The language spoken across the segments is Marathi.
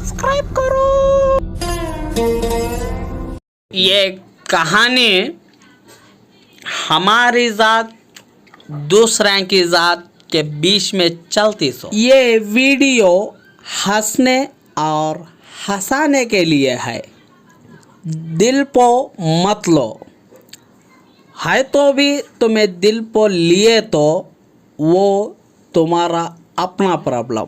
सब्सक्राइब करो। ये कहानी हमारी जात दूसरे की जात के बीच में चलती सो। ये वीडियो हंसने और हंसाने के लिए है, दिल को मत लो। है तो भी तुम्हें दिल को लिए तो वो तुम्हारा अपना प्रॉब्लम,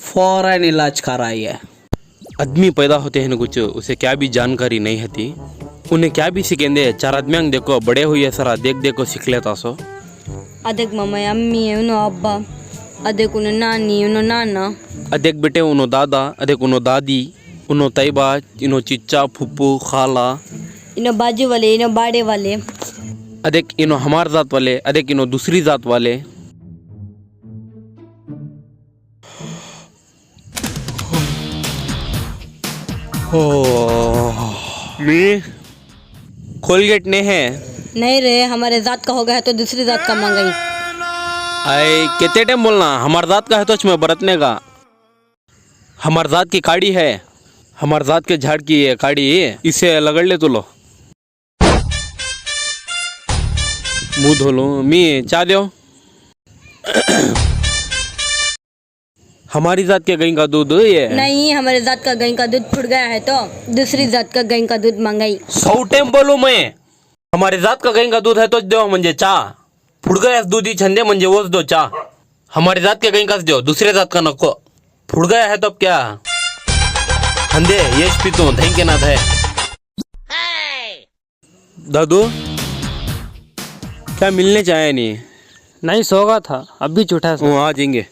फौरन इलाज कराइए। आदमी पैदा होते हैं ना कुछ, उसे क्या भी जानकारी नहीं होती, उन्हें क्या भी सिखेंगे। चार आदमी देखो बड़े हुए सरा देख देखो सीख लेता सो। अदेक मम्मा अम्मी उनो अब्बा, अदेक उनो नानी उनो नाना, अदेक बेटे उनो दादा, अदेक उनो दादी, उनो तैबा, इनो चिच्चा फुप्पू खाला, इनो बाजू वाले, इनो बाड़े वाले, अदेक इनो हमार जात वाले, अदेक इनो दूसरी जात वाले। मी कोलगेट ने है नहीं रे, हमारे जात का हो गया है तो दूसरी जात का मंगाई। आए कितने टाइम बोलना, हमार जात का है तो मैं बरतने का। हमार जात की काड़ी है, हमार जात के झाड़ की है काड़ी, इसे लगड़ ले तो लो। मुंह धो लो। मी चा दो। हमारी जात के गाय का दूध ये नहीं, हमारे जात का गाय का दूध फूट गया है तो दूसरी जात का गाय का दूध मंगाई। 100 टाइम बोलू मैं, हमारी जात का गाय का दूध है तो दो म्हणजे चा, फुट गया दूध ही छंदे म्हणजे वोच दो चा। हमारी जात के गाय का दो, दूसरे जात का नको। फुट गया है तो अब क्या हंदे यश पीतो धैंग के नाथ है। दादू क्या मिलने चाहे नहीं सोगा था, अभी झूठा वो आ जाएंगे।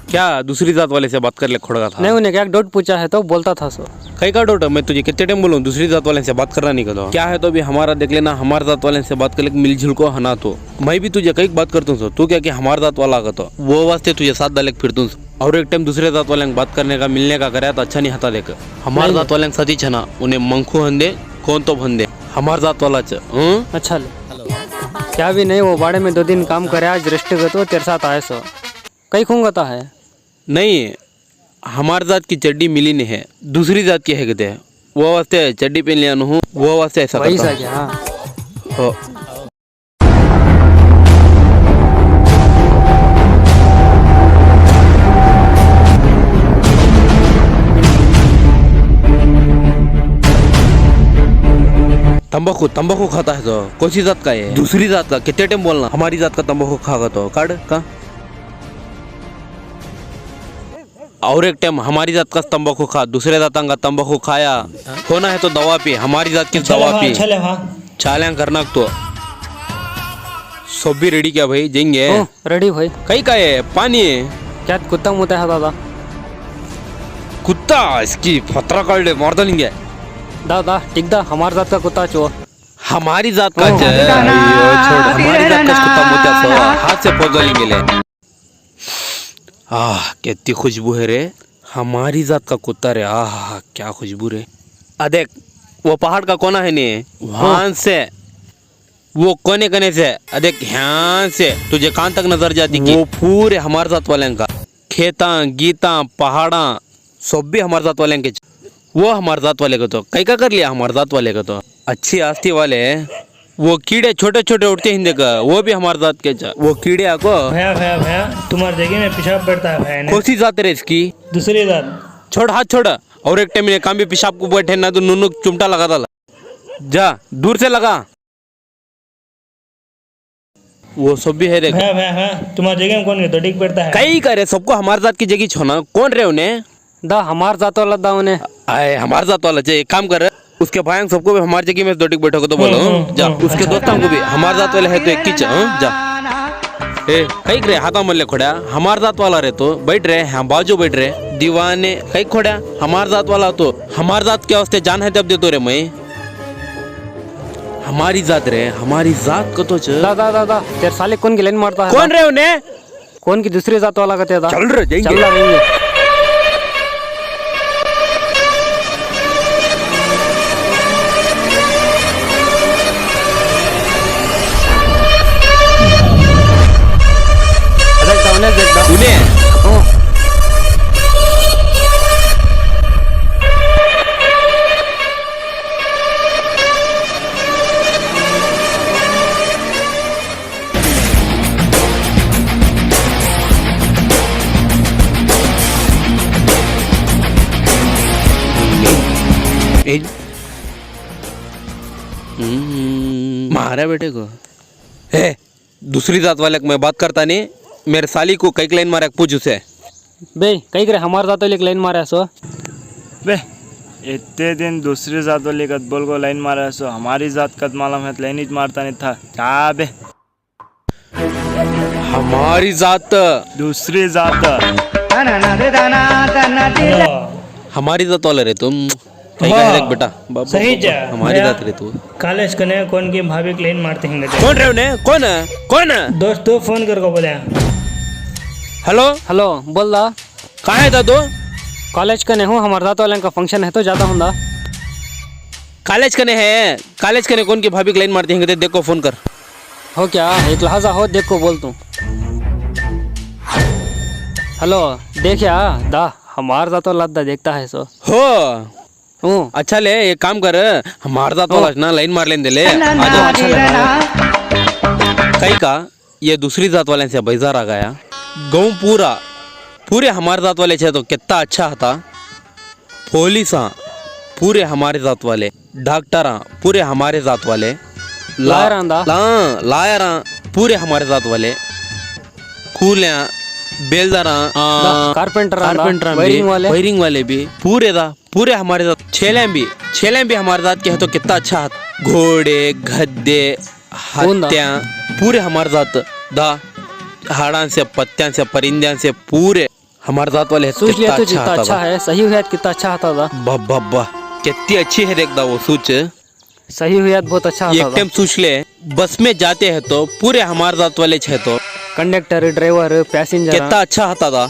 क्या दूसरी जात वाले से बात कर ले खोड़गा था? नहीं, उन्हें क्या डोट पूछा है तो बोलता था सो। कई का डोट? मैं तुझे कितने टाइम बोलूं दूसरी जात वाले से बात करना नहीं करो। क्या है तो अभी हमारा देख लेना, हमारे जात वाले से बात कर ले मिलजुल को हना। तो मैं भी तुझे कई बात करता हूँ, तू क्या कि हमारे जात वाला का तो वो वास्ते तुझे साथ डाले फिर और एक टाइम दूसरे जात वाले बात करने का मिलने का करे तो अच्छा नहीं हता देख। हमारे जात वाले सती छना उन्हें मंखू हंदे कौन तो भंदे हमारे जात वाला च। अच्छा ले क्या भी नहीं, वो बाड़े में 2 दिन काम करे, आज रेस्ट कर तो तेरे साथ आए सो कहीं खूंगता है। नहीं, हमारे जात की चड्डी मिली नहीं है, दूसरी जात की है कहते हैं। वो वास्ते चड्डी पहन लिया हूँ, वो वास्ते ऐसा वही करता सा क्या? हो। तंबाकू तंबाकू खाता है तो कौन सी जात का है? दूसरी जात का। कितने टाइम बोलना हमारी जात का तंबाकू खागा तो काट का। और एक टाइम हमारी जात का तंबाकू खा, दूसरे जात का तंबाकू खाया होना है तो दवा पी, हमारी जात की दवा पी। चाल्या करना तो सब भी रेडी क्या भाई? जाएंगे रेडी भाई। कहीं का है पानी है क्या कुत्ता मुता है दादा? कुत्ता इसकी फतरा काट ले मार देंगे। दादा टिक दा, हमारे जात का कुत्ता चोर। हमारी जात का छोड़, हमारी जात का कुत्ता मोत्या सो हाथ से पौध लेंगे ले। कितनी खुशबू है रे, हमारी जात का कुत्ता रे। क्या खुशबू रे। देख वो पहाड़ का कोना है नहीं, वहां से वो कोने कोने से देख यहाँ से तुझे कान तक नजर जाती कि वो पूरे हमारे जात वाले का खेता गीता पहाड़ा सब भी हमारे जात वाले के। वो हमारे जात वाले को तो कई का कर लिया, हमारे जात वाले को तो अच्छी आस्ती वाले वो कीड़े छोटे छोटे उठते हिंदे का, वो भी हमारे जात के। वो कीड़े को भैया तुम्हारे जगह में पेशाब बढ़ता है भैया ने। कौन सी जात रे इसकी? दूसरी जात। छोड़ हाथ छोड़। और एक टाइम काम भी पेशाब को बैठे ना तो नूनू चुमटा लगा था, जा दूर से लगा। वो सब भी है रे। भैया तुम्हारी जगह में कौन तो डिग पड़ता है? कई करे सबको हमारे जात की जगह छोना। कौन रे उन्हें? दा हमारे जात वाला दा उन्हें। आए हमारे जात वाला चाहिए। एक काम कर उसके भाई सबको भी हमारी जगह में दो टिक बैठो तो बोलो जा। उसके दोस्तों को भी हमारे जात वाले है तो एक किच जा। ए कई रे हाथा मल्ले खोड़ा हमारे जात वाला रे तो बैठ रहे हैं बाजू बैठ रहे दीवाने कई खोड़ा हमारे जात वाला तो हमारे जात के वास्ते जान है तब दे तो रे मैं हमारी जात रे, हमारी जात को तो दादा दादा तेरे साले कौन की लाइन मारता है? कौन रे उन्हें? कौन की दूसरी जात वाला कहते हैं? चल रहे जाएंगे। चल रहे मारा बेटे को। हे दूसरी जात वाले को मैं बात करता नहीं, मेरे साली को कई लाइन मारा पूछ उसे। बे कई करे हमारे जात वाले लाइन मारा सो बे इतने दिन दूसरी जात वाले कदबोल को लाइन मारा सो हमारी जात कद मालूम है तो लाइन ही मारता नहीं था क्या बे। हमारी जात दूसरी जात हमारी जात वाले रे तुम कहीं का है देख बेटा बाबा, सही जा हमारी जात रे तू। कॉलेज कने कौन की भाभी की लाइन मारते हैं कौन रे उन्हें कौन दोस्त तो फोन कर को बोला हेलो हेलो बोल दा कहाँ है दादू? कॉलेज का नहीं हूँ हमारे जात वाले का फंक्शन है तो ज़्यादा हूँ दा कॉलेज कने है, कॉलेज कने कौन की भाभी की लाइन मारती हैं देखो फोन कर। हो क्या एक लहाजा हो देख को बोल तू। हेलो देख या दा हमार जात वाला दा देखता है सो हो हूँ अच्छा ले एक काम कर, हमारे जात वाला ना लाइन मार लेने दे ले आजा। अच्छा लगा कहीं का ये दूसरी जात वाले से बेजार आ गया। गाँव पूरे हमारे जात वाले छे तो कितना अच्छा था। पुलिसा पूरे हमारे जात वाले, डॉक्टरा पूरे हमारे जात वाले, लायरा पूरे हमारे जात वाले, कूलिया बेलदारा कारपेंटर वायरिंग वाले भी पूरे हमारे जात। छेलें भी हमारे जात के है तो कितना अच्छा। घोड़े गद्दे हत्या पूरे हमारे जात दा, हाड़ां से पत्तियां से परिंदियां से पूरे हमारे जात वाले सोच लिया तो जितना अच्छा है सही हुआ कितना अच्छा था दा। बब्बा कितनी अच्छी है देखदा वो सोच। सही हुआ बहुत अच्छा एक था टाइम सोच ले बस में जाते हैं तो पूरे हमारे जात वाले छे तो कंडक्टर ड्राइवर पैसेंजर कितना अच्छा होता था।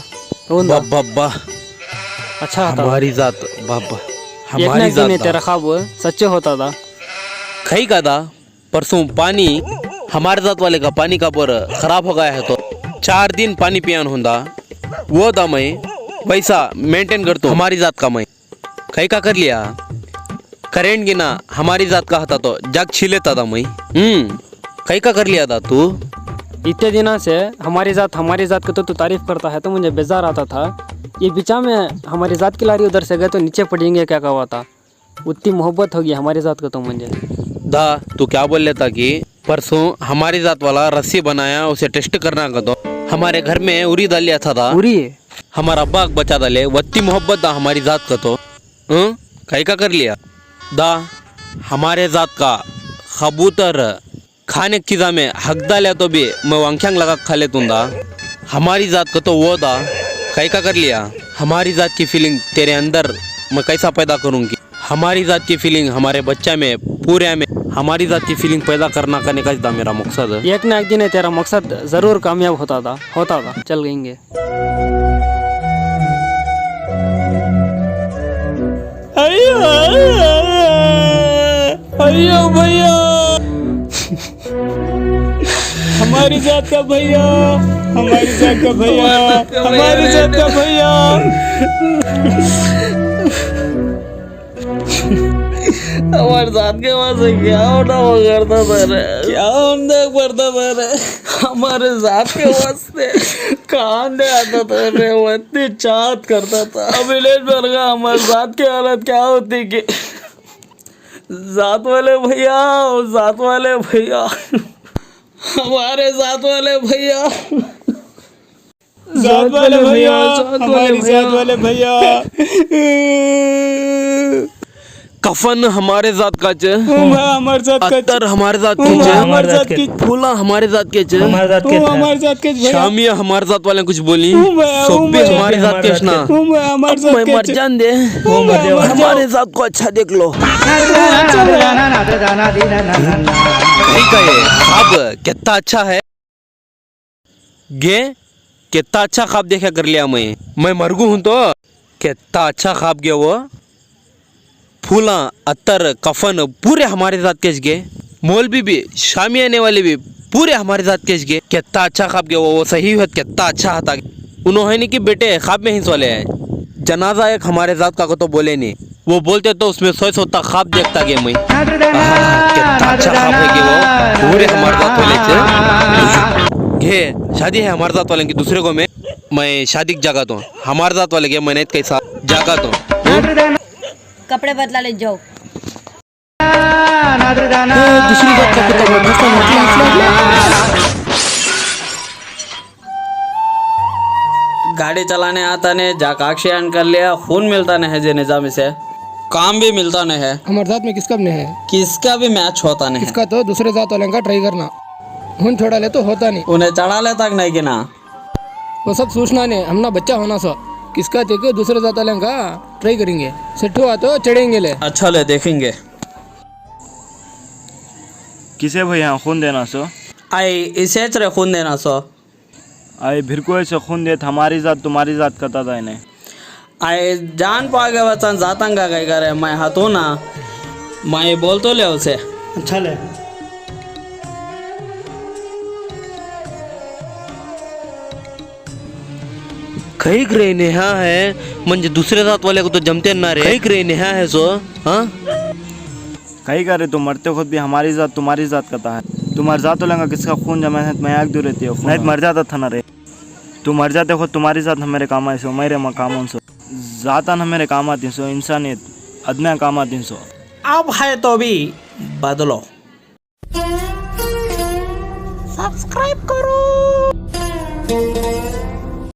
बब्बा अच्छा था हमारी जात बाबा एक हमारी ना जात दिन तेरा ख्वाब सच्चे होता था। खई का दा परसों पानी हमारे जात वाले का पानी का बोर खराब हो गया है तो 4 दिन पानी पियान होंदा वो दा मैं पैसा मेंटेन करता हूँ हमारी जात का। मैं खई का कर लिया करेंट गिना हमारी जात का था तो जग छिलेता था मैं। कई का कर लिया था तू? इतने दिनों से हमारी जात का तो तू तारीफ करता है तो मुझे बेजार आता था। ये बिचा में हमारी जात की लारी उधर से गए तो नीचे पड़ेंगे क्या कहा था। उतनी मोहब्बत होगी हमारी जात का तो मुझे। दा तू क्या बोल लेता कि परसों हमारी जात वाला रस्सी बनाया उसे टेस्ट करना का तो हमारे घर में उरी डाल लिया था उरी हमारा अब्बा बचा डाले वत्ती मोहब्बत दा हमारी जात का तो कई का कर लिया दा। हमारे जात का कबूतर खाने की चीज़ा में हक डाले तो भी मैं वांख्यांग लगा खा लेता दा। हमारी जात का तो वो दा कई का कर लिया। हमारी जात की फीलिंग तेरे अंदर मैं कैसा पैदा करूँगी। हमारी जात की फीलिंग हमारे बच्चा में पूरे में हमारी जात की फीलिंग पैदा करना करने का मेरा मकसद है। एक ना एक दिन तेरा मकसद जरूर कामयाब होता था चल गएंगे। अयो भैया हमारी जात का भैया हमारी जात का भैया हमारी जात का भैया हमारे साथ के वहां से क्या होना वो करता था रे, क्या होने पड़ता था रे। हमारे साथ के वास्ते कान दे आता था रे, वो इतनी चाहत करता था। विलेज भर का हमारे साथ की हालत क्या होती कि जात वाले भैया हमारे साथ वाले भैया जात वाले भैया हमारी जात वाले भैया कफन हमारे जात का च हमारे जात का अत्तर हमारे जात हमारे जात के की फूला हमारे जात के च हमारे जात के हमारे जात के शामिया हमारे जात वाले कुछ बोली भैया, सब भी भैया, हमारे जात के ना हमारे जात मैं मर जान दे हमारे जात को अच्छा देख लो। ठीक है अब कितना अच्छा है गे कितना अच्छा ख्वाब देखा कर लिया मैं मरगू हूँ तो कितना अच्छा ख्वाब गया वो फूला अत्तर कफन पूरे हमारे साथ केस गए मौलवी भी शामी आने वाले भी पूरे हमारे साथ केस गए कितना अच्छा ख्वाब गया वो सही है कितना अच्छा था उन्होंने नहीं कि बेटे ख्वाब में ही सोले हैं जनाजा एक हमारे जात का को तो बोले नहीं वो बोलते तो उसमें सोच होता ख्वाब देखता गया मैं कितना अच्छा ख्वाब है कि वो पूरे हमारे जात वाले घे शादी है हमारे जात वाले की दूसरे को मैं शादी जगाता हूँ हमारे जात वाले के मैं कैसा जगाता हूँ कपड़े बदला ले जाओ। दूसरी जात का कुत्ता बहुत मस्त है। गाड़ी चलाने आता नहीं, जाकर एक्सीडेंट कर लिया, खून मिलता नहीं है जे निजामी से, काम भी मिलता नहीं है, हमारे साथ में किसका भी नहीं है, किसका भी मैच होता नहीं है। इसका तो दूसरे जात वाले का ट्राई करना, खून छोड़ा ले तो होता नहीं, उन्हें चढ़ा ले तक नहीं गिना। वो सब सोचना नहीं, हम ना बच्चा होना सो किसका थे कि दूसरे जात वाले का ट्राई करेंगे, सेट हुआ तो चढ़ेंगे ले। अच्छा ले देखेंगे। किसे भैया खून देना सो? आई इसे चरे खून देना सो। आई भिरको ऐसे खून देत हमारी जात तुम्हारी जात करता था इन्हें। आई जान पाएगा वचन जातंगा गए करे, मैं हतू ना, मैं बोल तो ले उसे। अच्छा ले काही रे नेहा है म्हणजे दुसऱ्या जात वाले को तो जमते ना रे। काही रे नेहा है सो हाँ कहीं करे तुम मरते खुद भी हमारी जात तुम्हारी जात करता है। तुम्हारी जात वाले का किसका खून जमा है मैं आग दूर रहती हूँ, नहीं तो मर जाता था ना रे। तुम मर जाते खुद तुम्हारी जात हमारे काम आए सो, मेरे काम सो जाता न मेरे काम आती सो, इंसानियत अदमिया काम आती सो। अब है तो भी बदलो। सब्सक्राइब करो।